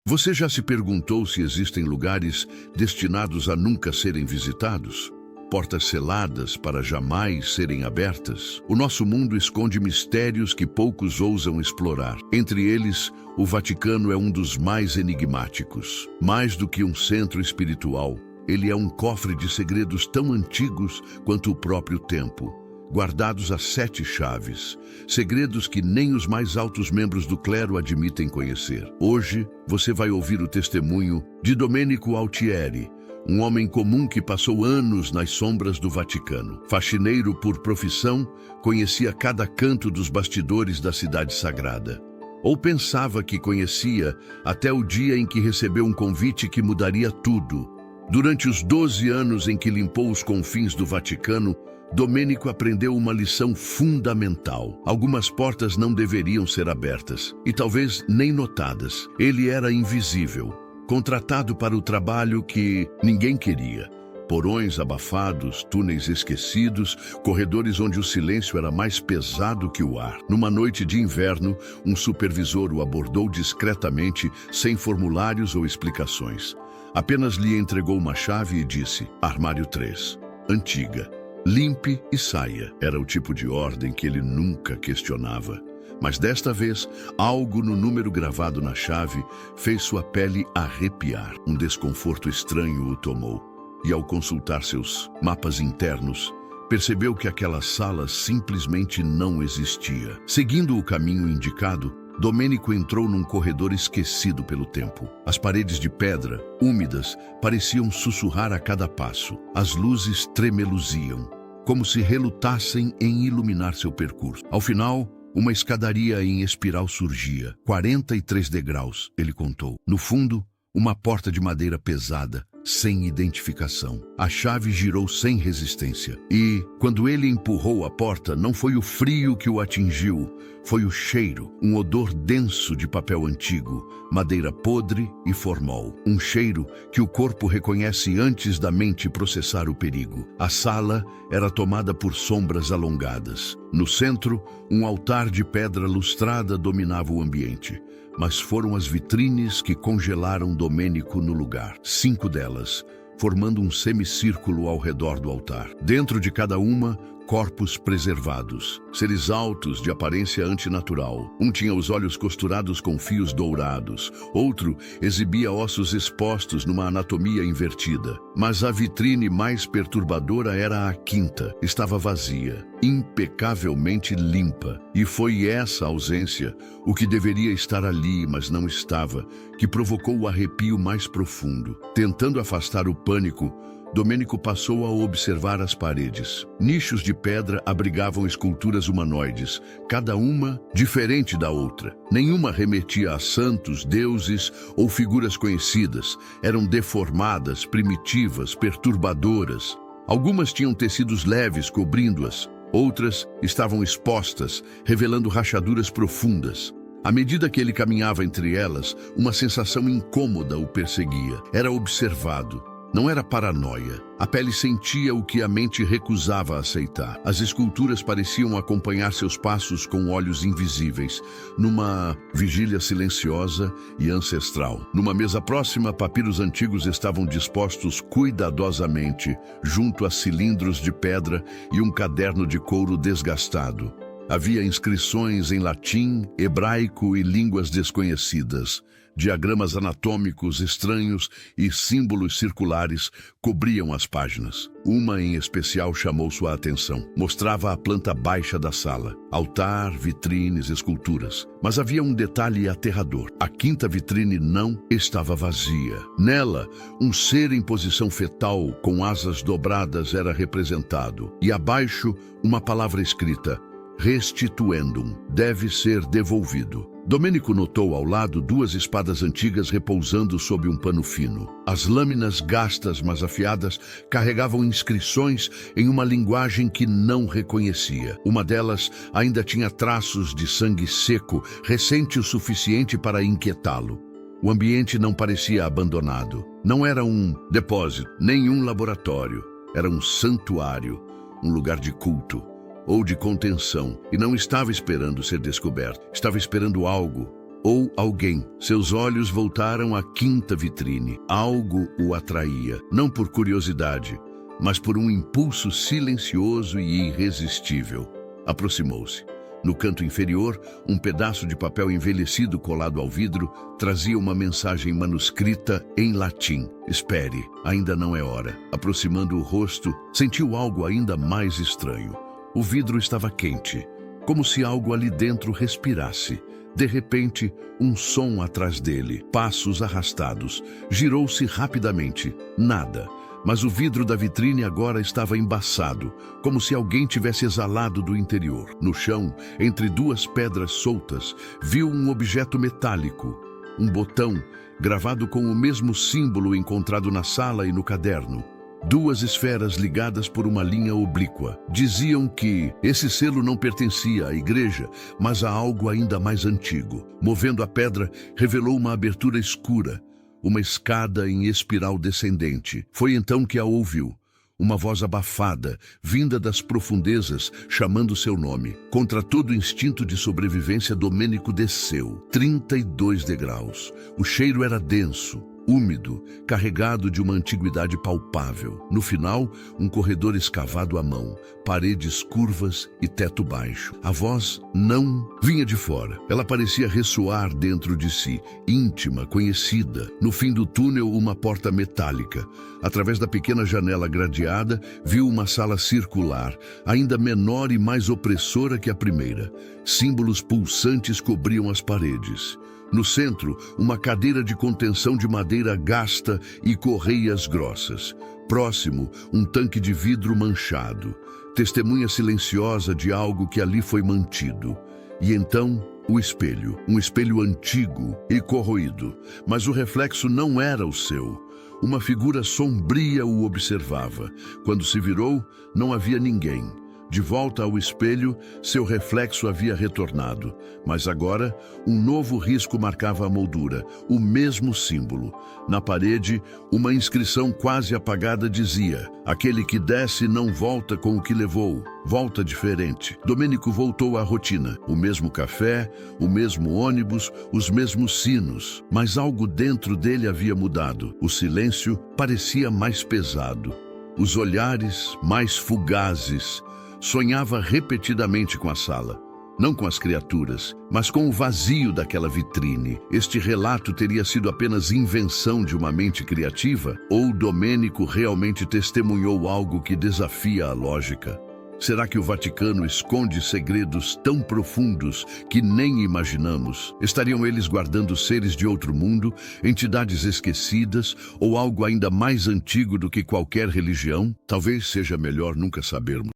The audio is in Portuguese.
Você já se perguntou se existem lugares destinados a nunca serem visitados? Portas seladas para jamais serem abertas? O nosso mundo esconde mistérios que poucos ousam explorar. Entre eles, o Vaticano é um dos mais enigmáticos. Mais do que um centro espiritual, ele é um cofre de segredos tão antigos quanto o próprio tempo, guardados a 7 chaves, segredos que nem os mais altos membros do clero admitem conhecer. Hoje, você vai ouvir o testemunho de Domenico Altieri, um homem comum que passou anos nas sombras do Vaticano. Faxineiro por profissão, conhecia cada canto dos bastidores da cidade sagrada. Ou pensava que conhecia até o dia em que recebeu um convite que mudaria tudo. Durante os 12 anos em que limpou os confins do Vaticano, Domenico aprendeu uma lição fundamental. Algumas portas não deveriam ser abertas, e talvez nem notadas. Ele era invisível, contratado para o trabalho que ninguém queria. Porões abafados, túneis esquecidos, corredores onde o silêncio era mais pesado que o ar. Numa noite de inverno, um supervisor o abordou discretamente, sem formulários ou explicações. Apenas lhe entregou uma chave e disse: Armário 3, antiga. Limpe e saia. Era o tipo de ordem que ele nunca questionava. Mas desta vez, algo no número gravado na chave fez sua pele arrepiar. Um desconforto estranho o tomou. E ao consultar seus mapas internos, percebeu que aquela sala simplesmente não existia. Seguindo o caminho indicado, Domenico entrou num corredor esquecido pelo tempo. As paredes de pedra, úmidas, pareciam sussurrar a cada passo. As luzes tremeluziam, como se relutassem em iluminar seu percurso. Ao final, uma escadaria em espiral surgia. 43 degraus, ele contou. No fundo, uma porta de madeira pesada, sem identificação. A chave girou sem resistência. E, quando ele empurrou a porta, não foi o frio que o atingiu, foi o cheiro, um odor denso de papel antigo, madeira podre e formol. Um cheiro que o corpo reconhece antes da mente processar o perigo. A sala era tomada por sombras alongadas. No centro, um altar de pedra lustrada dominava o ambiente. Mas foram as vitrines que congelaram Domenico no lugar. 5 delas, formando um semicírculo ao redor do altar. Dentro de cada uma, corpos preservados, seres altos de aparência antinatural. Um tinha os olhos costurados com fios dourados, outro exibia ossos expostos numa anatomia invertida. Mas a vitrine mais perturbadora era a quinta. Estava vazia, impecavelmente limpa. E foi essa ausência, o que deveria estar ali, mas não estava, que provocou o arrepio mais profundo. Tentando afastar o pânico, Domenico passou a observar as paredes. Nichos de pedra abrigavam esculturas humanoides, cada uma diferente da outra. Nenhuma remetia a santos, deuses ou figuras conhecidas. Eram deformadas, primitivas, perturbadoras. Algumas tinham tecidos leves cobrindo-as. Outras estavam expostas, revelando rachaduras profundas. À medida que ele caminhava entre elas, uma sensação incômoda o perseguia. Era observado. Não era paranoia. A pele sentia o que a mente recusava aceitar. As esculturas pareciam acompanhar seus passos com olhos invisíveis, numa vigília silenciosa e ancestral. Numa mesa próxima, papiros antigos estavam dispostos cuidadosamente, junto a cilindros de pedra e um caderno de couro desgastado. Havia inscrições em latim, hebraico e línguas desconhecidas. Diagramas anatômicos estranhos e símbolos circulares cobriam as páginas. Uma em especial chamou sua atenção. Mostrava a planta baixa da sala. Altar, vitrines, esculturas. Mas havia um detalhe aterrador. A quinta vitrine não estava vazia. Nela, um ser em posição fetal com asas dobradas era representado. E abaixo, uma palavra escrita: restituendum, deve ser devolvido. Domenico notou ao lado 2 espadas antigas repousando sob um pano fino. As lâminas gastas, mas afiadas, carregavam inscrições em uma linguagem que não reconhecia. Uma delas ainda tinha traços de sangue seco, recente o suficiente para inquietá-lo. O ambiente não parecia abandonado. Não era um depósito, nem um laboratório. Era um santuário, um lugar de culto ou de contenção, e não estava esperando ser descoberto. Estava esperando algo, ou alguém. Seus olhos voltaram à quinta vitrine. Algo o atraía, não por curiosidade, mas por um impulso silencioso e irresistível. Aproximou-se. No canto inferior, um pedaço de papel envelhecido colado ao vidro trazia uma mensagem manuscrita em latim. Espere, ainda não é hora. Aproximando o rosto, sentiu algo ainda mais estranho. O vidro estava quente, como se algo ali dentro respirasse. De repente, um som atrás dele, passos arrastados. Girou-se rapidamente. Nada. Mas o vidro da vitrine agora estava embaçado, como se alguém tivesse exalado do interior. No chão, entre duas pedras soltas, viu um objeto metálico, um botão, gravado com o mesmo símbolo encontrado na sala e no caderno. Duas esferas ligadas por uma linha oblíqua. Diziam que esse selo não pertencia à igreja, mas a algo ainda mais antigo. Movendo a pedra, revelou uma abertura escura, uma escada em espiral descendente. Foi então que a ouviu. Uma voz abafada, vinda das profundezas, chamando seu nome. Contra todo instinto de sobrevivência, Domênico desceu. 32 degraus. O cheiro era denso, úmido, carregado de uma antiguidade palpável. No final, um corredor escavado à mão, paredes curvas e teto baixo. A voz não vinha de fora. Ela parecia ressoar dentro de si, íntima, conhecida. No fim do túnel, uma porta metálica. Através da pequena janela gradeada, viu uma sala circular, ainda menor e mais opressora que a primeira. Símbolos pulsantes cobriam as paredes. No centro, uma cadeira de contenção de madeira gasta e correias grossas. Próximo, um tanque de vidro manchado, testemunha silenciosa de algo que ali foi mantido. E então, o espelho. Um espelho antigo e corroído, mas o reflexo não era o seu. Uma figura sombria o observava. Quando se virou, não havia ninguém. De volta ao espelho, seu reflexo havia retornado, mas agora um novo risco marcava a moldura, o mesmo símbolo. Na parede, uma inscrição quase apagada dizia: aquele que desce não volta com o que levou, volta diferente. Domênico voltou à rotina, o mesmo café, o mesmo ônibus, os mesmos sinos, mas algo dentro dele havia mudado. O silêncio parecia mais pesado, os olhares mais fugazes. Sonhava repetidamente com a sala, não com as criaturas, mas com o vazio daquela vitrine. Este relato teria sido apenas invenção de uma mente criativa? Ou Domênico realmente testemunhou algo que desafia a lógica? Será que o Vaticano esconde segredos tão profundos que nem imaginamos? Estariam eles guardando seres de outro mundo, entidades esquecidas ou algo ainda mais antigo do que qualquer religião? Talvez seja melhor nunca sabermos.